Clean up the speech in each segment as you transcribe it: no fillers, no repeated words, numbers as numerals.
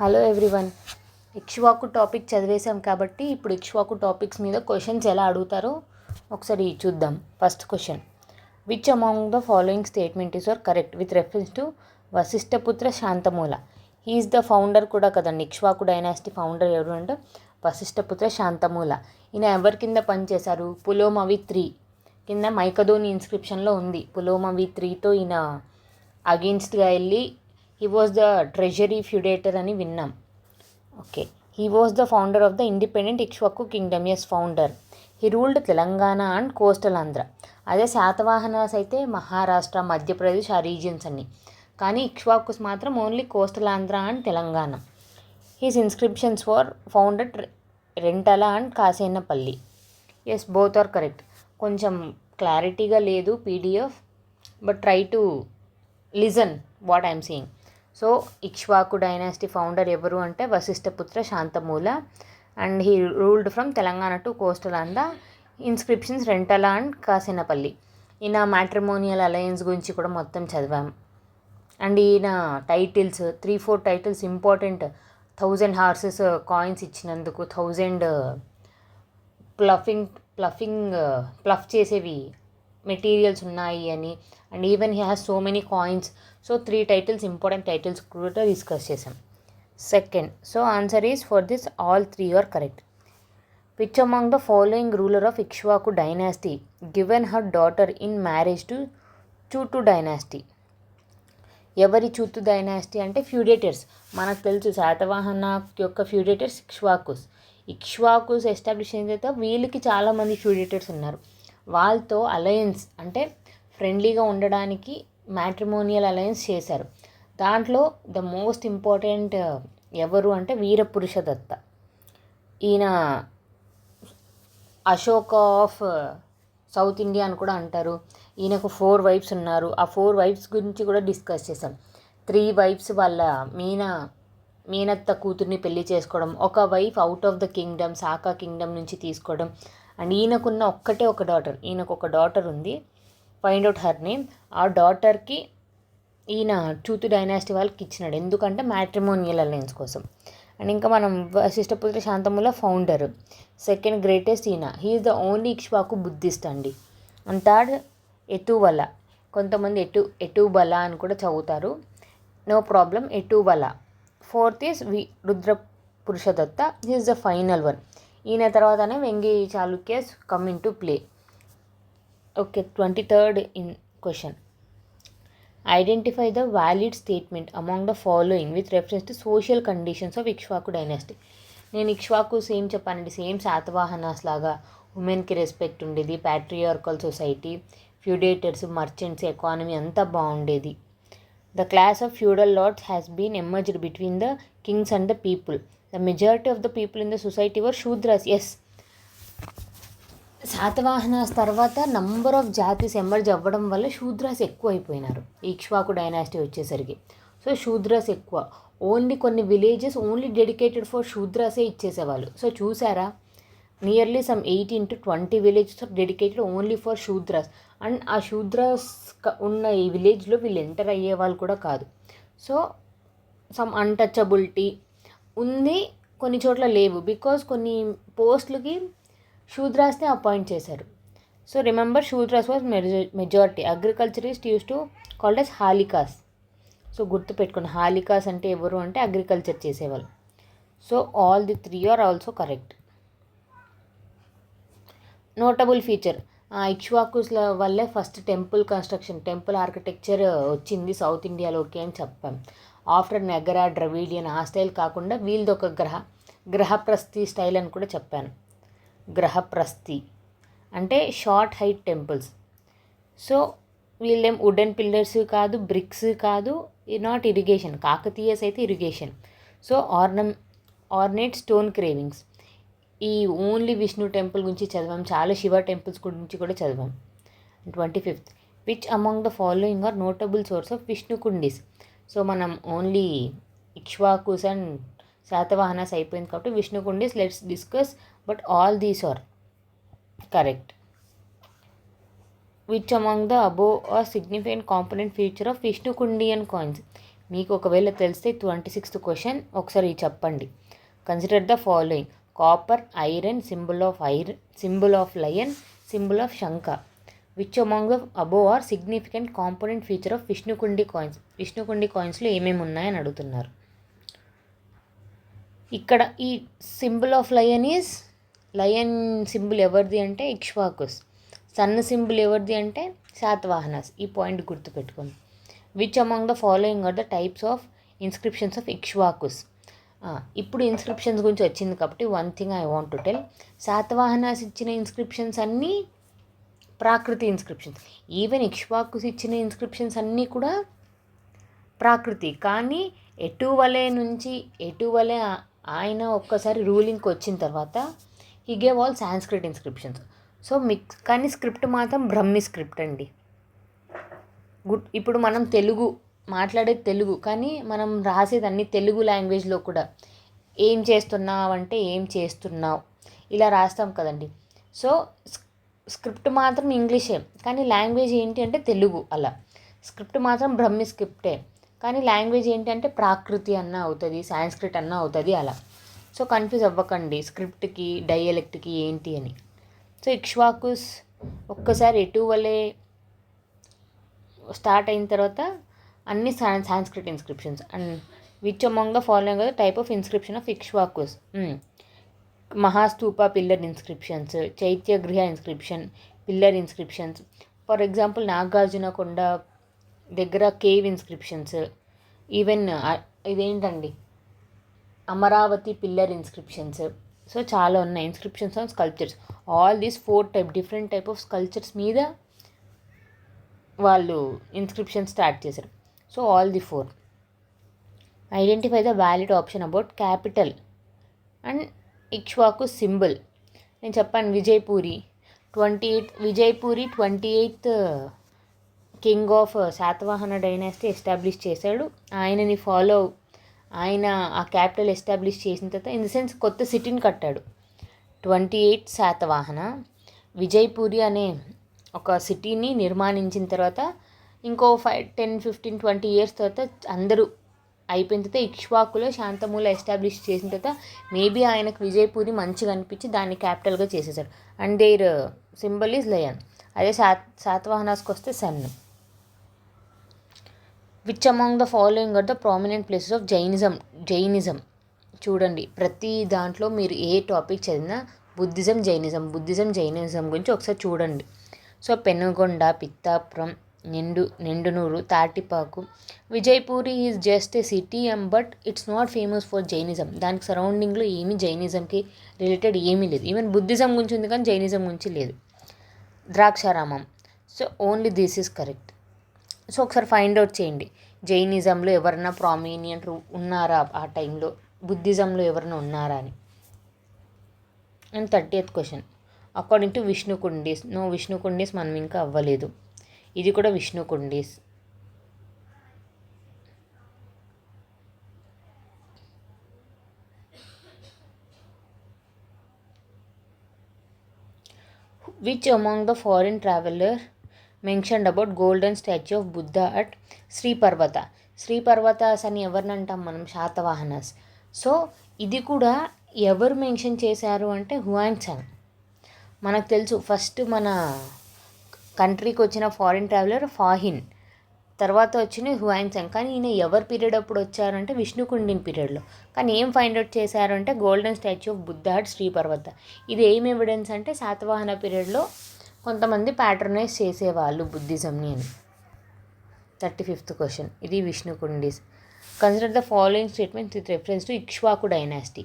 Hello everyone. Ikshvaku topic చదివేశాం కాబట్టి ఇప్పుడు ఇక్ష్వాకు టాపిక్స్ మీద క్వశ్చన్స్ ఎలా అడుగుతారో ఒకసారి చూద్దాం. First question, which among the following statement is or correct with reference to Vasishthiputra Santamula. He is the founder కూడా కదండి. ఇక్ష్వాకు డైనాసిటీ ఫౌండర్ ఎవరు అంటే వశిష్ఠపుత్ర శాంతమూల. ఈయన ఎవరి కింద పనిచేశారు? పులోమవి 3 కింద మైకదోని ఇన్స్క్రిప్షన్లో ఉంది. పులోమవి 3తో ఈయన అగెన్స్ట్గా వెళ్ళి he was the treasury feudatory అని విన్నాం. Okay, he was the founder of the independent Ikshvaku kingdom. Yes, founder. He ruled Telangana and coastal Andhra. అదే శాతవాహనాస్ అయితే మహారాష్ట్ర, మధ్యప్రదేశ్ ఆ రీజియన్స్ అన్ని. కానీ ఇక్ష్వాకుస్ మాత్రం only coastal Andhra and Telangana. His inscriptions for founded Rentala and Kasenapalli. Yes, both are correct. కొంచెం క్లారిటీగా లేదు PDF, but try to listen what I'm saying. So Ikshvaku dynasty founder ఎవరు అంటే Vasishthiputra Santamula and he ruled from Telangana to coastal Andhra. Inscriptions Rentala and Kasenapalli. ఈయన matrimonial alliance గురించి కూడా మొత్తం చదివాం. అండ్ ఈయన titles 3-4 titles important. 1000 horses coins ఇచ్చినందుకు, 1000 ప్లఫ్ చేసేవి మెటీరియల్స్ ఉన్నాయి అని. And even he has so many coins. So 3 titles, important titles కూడా డిస్కస్ చేసాం. Second, so answer is for this all 3 are correct. Which among the following ruler of Ikshvaku dynasty given her daughter in marriage to Chutu dynasty. ఎవరి Chutu dynasty అంటే ఫ్యూడేటర్స్. మనకు తెలుసు శాతవాహన యొక్క ఫ్యూడేటర్స్ Ikshvakus. Ikshvakus establish అయిన తర్వాత వీళ్ళకి చాలామంది ఫ్యూడేటర్స్ ఉన్నారు. వాళ్ళతో అలయన్స్ అంటే ఫ్రెండ్లీగా ఉండడానికి మ్యాట్రిమోనియల్ అలయన్స్ చేశారు. దాంట్లో ద మోస్ట్ ఇంపార్టెంట్ ఎవరు అంటే వీరపురుషదత్త. ఈయన అశోక ఆఫ్ సౌత్ ఇండియా అని కూడా అంటారు. ఈయనకు 4 వైఫ్స్ ఉన్నారు. ఆ 4 వైఫ్స్ గురించి కూడా డిస్కస్ చేసాం. 3 వైఫ్స్ వాళ్ళ మీనత్త కూతుర్ని పెళ్లి చేసుకోవడం, ఒక wife out of the kingdom Saka kingdom నుంచి తీసుకోవడం. అండ్ ఈయనకున్న ఒక డాటర్. ఈయనకు ఒక డాటర్ ఉంది, ఫైండ్ అవుట్ హర్ నేమ్. ఆ డాటర్కి ఈయన చూతు డైనాసిటీ వాళ్ళకి ఇచ్చినాడు, ఎందుకంటే మ్యాట్రిమోనియల్ అలయన్స్ కోసం. అండ్ ఇంకా మనం Vasishthiputra Santamula founder. Second greatest ఈయన. He is the only Ikshvaku Buddhist అండి. And third Ehuvala. కొంతమంది ఎటుబల అని కూడా చదువుతారు, నో ప్రాబ్లం, ఎటుబల. Fourth is Rudra Purushadatta. He is the final one. ఈయన తర్వాతనే Vengi Chalukyas come into play. Okay, 23rd in question. Identify the valid statement among the following with reference to social conditions of Ikshvaku dynasty. నేను Ikshvaku same చెప్పానండి, same Satavahanas లాగా ఉమెన్కి respect ఉండేది, patriarchal society, feudatories, merchants, economy అంతా బాగుండేది. The class of feudal lords has been emerged between the kings and the people. The majority of the people in the society were Shudras. Yes, Satavahanas తర్వాత number of జాతీస్ emerge అవ్వడం వల్ల శూద్రాస్ ఎక్కువ అయిపోయినారు Ikshvaku dynasty వచ్చేసరికి. So Shudras ఎక్కువ. Only కొన్ని విలేజెస్ ఓన్లీ డెడికేటెడ్ ఫర్ శూద్రాసే ఇచ్చేసేవాళ్ళు. సో చూసారా, nearly some 18 to 20 villages dedicated only for Shudras. And ఆ శూద్రాస్ ఉన్న ఈ విలేజ్లో వీళ్ళు ఎంటర్ అయ్యే వాళ్ళు కూడా కాదు. సో సమ్ అన్టచబిలిటీ ఉంది, కొన్ని చోట్ల లేవు. బికాజ్ కొన్ని పోస్టులకి శూద్రాస్ని అపాయింట్ చేశారు. So remember, Shudras was majority. Agriculturist used to called as Halikas. So గుర్తుపెట్టుకోండి, హాలికాస్ అంటే ఎవరు అంటే అగ్రికల్చర్ చేసేవాళ్ళు. So all the 3 are also correct. Notable feature, ఇక్ష్వాకుస్ల వల్లే first temple construction, temple architecture వచ్చింది సౌత్ ఇండియాలోకి అని చెప్పాం. ఆఫ్టర్ నెగరా, ద్రవిడియన్ ఆ స్టైల్ కాకుండా వీళ్ళది ఒక గ్రహప్రస్థి స్టైల్ అని కూడా చెప్పాను. గ్రహప్రస్థి అంటే షార్ట్ హైట్ టెంపుల్స్. సో వీళ్ళేం వుడెన్ పిల్లర్స్ కాదు, బ్రిక్స్ కాదు, నాట్ ఇరిగేషన్. కాకతీయస్ అయితే irrigation. So ornate stone carvings. ఈ ఓన్లీ విష్ణు టెంపుల్ గురించి చదివాం, చాలా శివ టెంపుల్స్ గురించి కూడా చదివాం. 25th, which among the following are notable source of Vishnu Kundis. So మనం ఓన్లీ ఇక్ష్వాకుస్ అండ్ శాతవాహనాస్ అయిపోయింది కాబట్టి Vishnu Kundis let's discuss, but all these are correct. Which among the above are significant component feature of Vishnu Kundian coins? మీకు ఒకవేళ తెలిస్తే 26th question ఒకసారి చెప్పండి. Consider the following: copper, iron, symbol of lion, symbol of shankha. Which among the above are significant component feature of Vishnukundi coins? Vishnukundi కాయిన్స్లో ఏమేమి ఉన్నాయని అడుగుతున్నారు. ఇక్కడ ఈ సింబల్ ఆఫ్ లయన్ సింబల్ ఎవరిది అంటే ఇక్ష్వాకుస్. సన్ సింబల్ ఎవరిది అంటే శాతవాహనాస్. ఈ పాయింట్ గుర్తుపెట్టుకోండి. Which among the following are the types of inscriptions of Ikshvakus? ఇప్పుడు ఇన్స్క్రిప్షన్స్ గురించి వచ్చింది కాబట్టి one thing I want to tell. Satavahanas ఇచ్చిన ఇన్స్క్రిప్షన్స్ అన్నీ ప్రాకృతి ఇన్స్క్రిప్షన్స్. ఈవెన్ ఇక్ష్వాకుస్ ఇచ్చిన ఇన్స్క్రిప్షన్స్ అన్నీ కూడా ప్రాకృతి. కానీ ఎటువలే ఆయన ఒక్కసారి రూలింగ్కి వచ్చిన తర్వాత he gave all Sanskrit inscriptions. So కానీ స్క్రిప్ట్ మాత్రం బ్రహ్మి స్క్రిప్ట్ అండి. ఇప్పుడు మనం మాట్లాడేది తెలుగు, కానీ మనం రాసేది అన్ని తెలుగు లాంగ్వేజ్లో కూడా. ఏం చేస్తున్నావు అంటే ఏం చేస్తున్నావు ఇలా రాస్తాం కదండి. సో స్క్రిప్ట్ మాత్రం ఇంగ్లీషే, కానీ లాంగ్వేజ్ ఏంటి అంటే తెలుగు. అలా స్క్రిప్ట్ మాత్రం బ్రహ్మి స్క్రిప్టే, కానీ లాంగ్వేజ్ ఏంటి అంటే ప్రాకృతి అన్న అవుతుంది, సాంస్క్రిట్ అన్న అవుతుంది అలా. సో కన్ఫ్యూజ్ అవ్వకండి స్క్రిప్ట్కి డైయలెక్ట్కి ఏంటి అని. సో ఇక్ష్వాకుస్ ఒక్కసారి ఎటువలే స్టార్ట్ అయిన తర్వాత అన్ని Sanskrit inscriptions. And which among the following type of inscription of Ikshvakus? Mahastupa pillar inscriptions, Chaityagriha inscription, pillar inscriptions. For example Nagarjuna Konda దగ్గర కేవ్ ఇన్స్క్రిప్షన్స్. ఈవెన్ ఇదేంటండి అమరావతి పిల్లర్ ఇన్స్క్రిప్షన్స్. సో చాలా ఉన్నాయి inscriptions on sculptures. All these 4 different type of sculptures మీద వాళ్ళు inscription start చేశారు. So all the 4. Identify the valid option about capital and Ikshvaku symbol. నేను చెప్పాను Vijayapuri 28th king of Satavahana dynasty establish చేశాడు. ఆయన ఆ క్యాపిటల్ ఎస్టాబ్లిష్ చేసిన తర్వాత, ఇన్ ద సెన్స్ కొత్త సిటీని కట్టాడు. 28 శాతవాహన విజయపూరి అనే ఒక సిటీని నిర్మాణించిన తర్వాత ఇంకో 5, 10, 15, 20 ఇయర్స్ తర్వాత అందరూ అయిపోయిన తర్వాత ఇక్ష్వాకులో శాంతమూల ఎస్టాబ్లిష్ చేసిన తర్వాత మేబీ ఆయనకు విజయపూరి మంచిగా అనిపించి దాన్ని క్యాపిటల్గా చేసేసాడు. And there symbol is lion. అదే శాతవాహనాస్కి వస్తే sun. Which among the following are the prominent places of Jainism? చూడండి, ప్రతి దాంట్లో మీరు ఏ టాపిక్ చదివినా బుద్ధిజం జైనిజం గురించి ఒకసారి చూడండి. So Penugonda, Pithapuram, Nindunuru, Tatipaka. Vijayapuri is just a city but it's not famous for Jainism. దానికి సరౌండింగ్లో ఏమీ జైనిజంకి రిలేటెడ్ ఏమీ లేదు. ఈవెన్ బుద్ధిజం గురించి ఉంది కానీ జైనిజం గురించి లేదు. Draksharamam. So only this is correct. So ఒకసారి ఫైండ్ అవుట్ చేయండి, జైనిజంలో ఎవరైనా ప్రామినియంట్ ఉన్నారా ఆ టైంలో, బుద్ధిజంలో ఎవరైనా ఉన్నారా అని. And 30th question according to Vishnukundis. Vishnukundis మనం ఇంకా అవ్వలేదు. ఇది కూడా విష్ణుకుండీస్. Which among the foreign traveler mentioned about golden statue of Buddha at Sri Parvata? Shri పర్వతాస్ అని ఎవరిని అంటాం మనం? శాతవాహనాస్. సో ఇది కూడా ఎవరు మెన్షన్ చేశారు అంటే హువాన్సాంగ్. మనకు తెలుసు ఫస్ట్ మన కంట్రీకి వచ్చిన ఫారిన్ ట్రావెలర్ ఫాహిన్, తర్వాత వచ్చిన హువాన్సాంగ్. కానీ ఈయన ఎవరి పీరియడ్ అప్పుడు వచ్చారంటే విష్ణుకుండిన్ పీరియడ్లో. కానీ ఏం ఫైండ్ అవుట్ చేశారంటే golden statue of Buddha at Shri Parvata. ఇది ఏం ఎవిడెన్స్ అంటే శాతవాహన పీరియడ్లో కొంతమంది ప్యాట్రనైజ్ చేసేవాళ్ళు బుద్ధిజంని అని. 35th క్వశ్చన్ ఇది Vishnukundis. Consider the following statements with reference to Ikshvaku dynasty.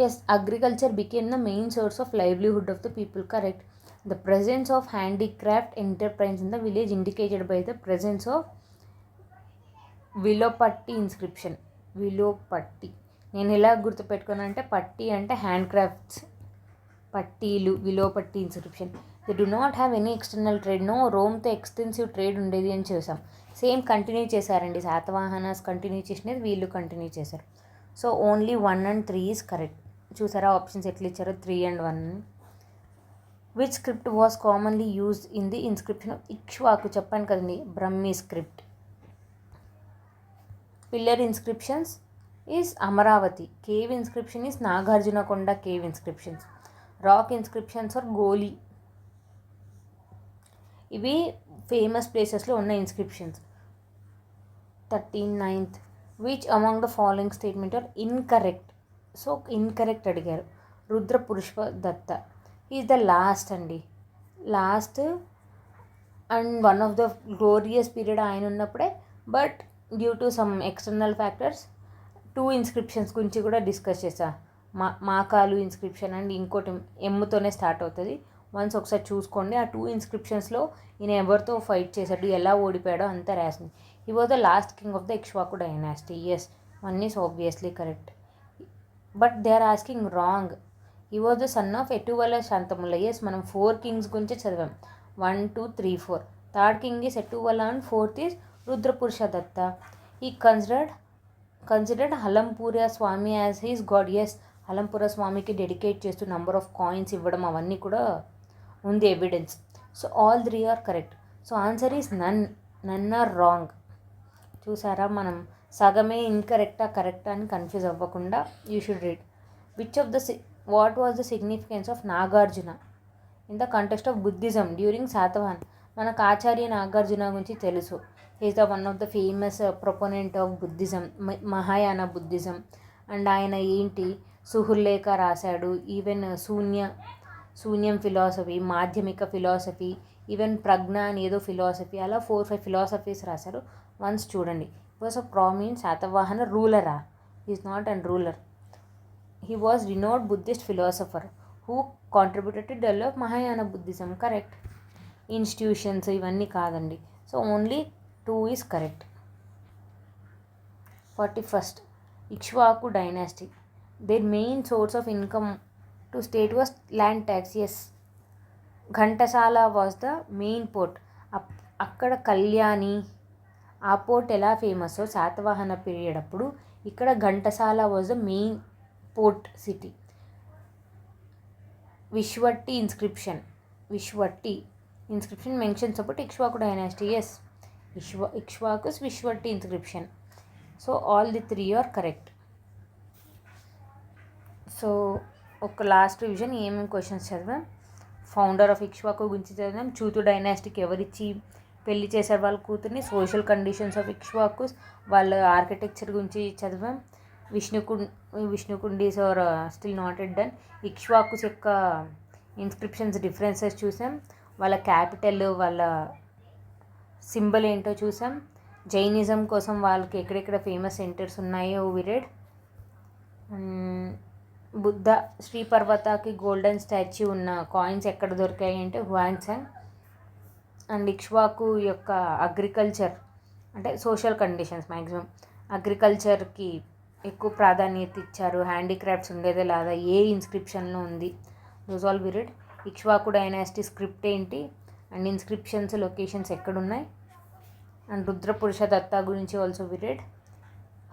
Yes, agriculture became the main source of livelihood of the people. Correct. The presence of handicraft enterprise in the village indicated by the presence of Vilopatti inscription. Vilopatti నేను ఎలా గుర్తుపెట్టుకున్నానంటే పట్టి అంటే hand crafts, పట్టీలు, Vilopatti inscription. They do not have any external trade. రోమ్తో extensive trade ఉండేది అని చూసాం. సేమ్ కంటిన్యూ చేశారండి. శాతవాహనాస్ కంటిన్యూ చేసినది వీళ్ళు కంటిన్యూ చేశారు. So only 1 and 3 is correct. చూసారా ఆప్షన్స్ ఎట్లా ఇచ్చారో, 3 and 1. Which script was commonly used in the inscription of Ikshvaku? చెప్పాను కదండి, Brahmi script. Pillar inscriptions is Amaravati. Cave inscription is Nagarjunakonda cave inscriptions. Rock inscriptions are Goli. ఇవి famous ప్లేసెస్లో ఉన్న inscriptions. 39th, which among the following statement are incorrect. So incorrect అడిగారు. Rudra Pushpadatta is the last అండి, last and one of the glorious period ఆయన ఉన్నప్పుడే. But due to some external factors 2 inscriptions గురించి కూడా discuss చేసా. మాకాలు ఇన్స్క్రిప్షన్ అండ్ ఇంకోటి ఎమ్ముతోనే start అవుతుంది. Once ఒకసారి చూసుకోండి. ఆ 2 ఇన్స్క్రిప్షన్స్లో ఈయన ఎవరితో ఫైట్ చేశాడు, ఎలా ఓడిపోయాడో అంతా రాసింది. He was the last king of the Ikshvaku dynasty. Yes, one is obviously correct. But they are asking wrong. He was the son of Ehuvala Santamula. Yes, మనం 4 కింగ్స్ గురించి చదివాం. 1, 2, 3, 4. Third king is Ehuvala and fourth is Rudrapurushadatta. ఈ considered Halampura Swami as his god. Yes, Halampura స్వామికి dedicate చేస్తూ number of coins ఇవ్వడం అవన్నీ కూడా ఉంది evidence. So all 3 are correct. So answer is none are wrong. చూసారా, మనం సగమే ఇన్కరెక్టా కరెక్టా అని కన్ఫ్యూజ్ అవ్వకుండా you should read. What was the significance of Nagarjuna in the context of Buddhism during Satavahan. మనకు ఆచార్య నాగార్జున గురించి తెలుసు. Is the one of the famous proponent of Buddhism, Mahayana Buddhism. And ఆయన ఏంటి, సుహుల్లేఖ రాశాడు. ఈవెన్ శూన్యం ఫిలాసఫీ, మాధ్యమిక ఫిలాసఫీ, ఈవెన్ ప్రజ్ఞ అని ఏదో ఫిలాసఫీ, అలా 4-5 ఫిలాసఫీస్ రాశారు. వన్స్ చూడండి. వాజ్ అ ప్రామినెంట్ శాతవాహన రూలరా. Is not and ruler. He was renowned Buddhist philosopher who contributed to develop Mahayana Buddhism. Correct. Institutions ఇవన్నీ కాదండి. So only 2 is correct. 41st, Ikshvaku dynasty. Their main source of income to state was land tax. Yes, Ghantasala was the main port. అక్కడ కళ్యాణి ఆ port ఎలా famous Satavahana period అప్పుడు, ఇక్కడ Ghantasala was the main port city. Vishwatti inscription mentions about Ikshvaku dynasty. Yes, Ikshvakus Vishwatti inscription. So all the 3 are correct. So ఒక last revision ఏమేమి questions చదివాం. Founder of Ikshvaku గురించి చదివాం. చూతు డైనాసిటీకి ఎవరిచ్చి పెళ్లి చేశారు వాళ్ళ కూతుర్ని. సోషల్ కండిషన్స్ ఆఫ్ ఇక్ష్వాకుస్, వాళ్ళ ఆర్కిటెక్చర్ గురించి చదివాం. Vishnukundis are still not at done. Ikshvakus యొక్క ఇన్స్క్రిప్షన్స్ డిఫరెన్సెస్ చూసాం. వాళ్ళ క్యాపిటల్, వాళ్ళ సింబల్ ఏంటో చూసాం. జైనిజం కోసం వాళ్ళకి ఎక్కడెక్కడ ఫేమస్ సెంటర్స్ ఉన్నాయో విరెడ్. బుద్ధ శ్రీపర్వతకి గోల్డెన్ స్టాచ్యూ ఉన్న కాయిన్స్ ఎక్కడ దొరికాయి అంటే హ్వాన్సాంగ్. అండ్ ఇక్ష్వాకు యొక్క అగ్రికల్చర్ అంటే సోషల్ కండిషన్స్, మ్యాక్సిమం అగ్రికల్చర్కి ఎక్కువ ప్రాధాన్యత ఇచ్చారు. హ్యాండీక్రాఫ్ట్స్ ఉండేదే లేదా ఏ ఇన్స్క్రిప్షన్లో ఉంది. Those all wired. Ikshvaku dynasty script ఏంటి అండ్ ఇన్స్క్రిప్షన్స్ లొకేషన్స్ ఎక్కడున్నాయి. అండ్ రుద్రపురుషదత్త గురించి also wired.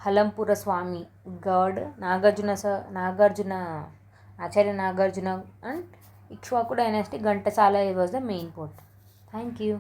Halampura Swami god, Nagarjuna Acharya Nagarjuna and Ikshvaku dynasty Ghantasala was the main port. Thank you.